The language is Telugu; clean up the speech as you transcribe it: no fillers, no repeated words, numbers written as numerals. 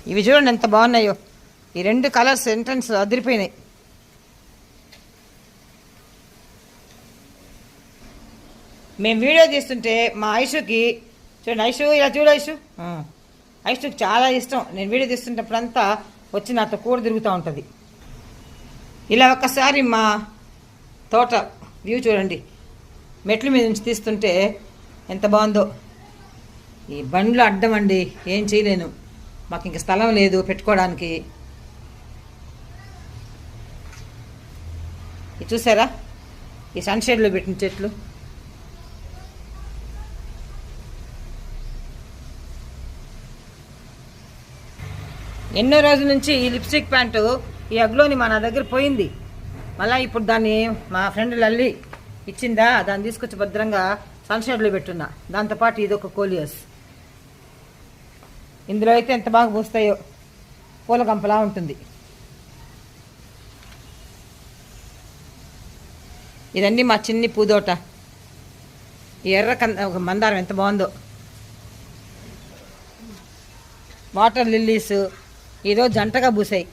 ఇవి చూడండి ఎంత బాగున్నాయో. ఈ 2 కలర్స్ ఎంట్రన్స్ అదిరిపోయినాయి. మేము వీడియో తీస్తుంటే మా ఐషుకి చూడండి, ఐషు ఇలా చూడు, ఐషుకి చాలా ఇష్టం. నేను వీడియో తీస్తుంటప్పుడంతా వచ్చి నాతో కూడా తిరుగుతూ ఉంటుంది. ఇలా ఒక్కసారి మా తోట వ్యూ చూడండి, మెట్ల మీద నుంచి తీస్తుంటే ఎంత బాగుందో. ఈ బండ్లు అడ్డం అండి, ఏం చేయలేను, మాకు ఇంక స్థలం లేదు పెట్టుకోవడానికి. ఇది చూసారా, ఈ సన్షేడ్లో పెట్టిన చెట్లు. ఎన్నో రోజుల నుంచి ఈ లిప్స్టిక్ ప్యాంటు ఈ అగ్లోని మా నా దగ్గర పోయింది. మళ్ళీ ఇప్పుడు దాన్ని మా ఫ్రెండ్ లల్లి ఇచ్చిందా, దాన్ని తీసుకొచ్చి భద్రంగా సన్షేడ్లో పెట్టున్నా. దాంతోపాటు ఇది ఒక కోలియస్. ఇందులో అయితే ఎంత బాగా పూస్తాయో, పూల గంపలా ఉంటుంది. ఇదన్నీ మా చిన్ని పూదోట. ఈ ఎర్ర మందారం ఎంత బాగుందో. వాటర్ లిల్లీస్ ఈరోజు జంటగా పూసాయి.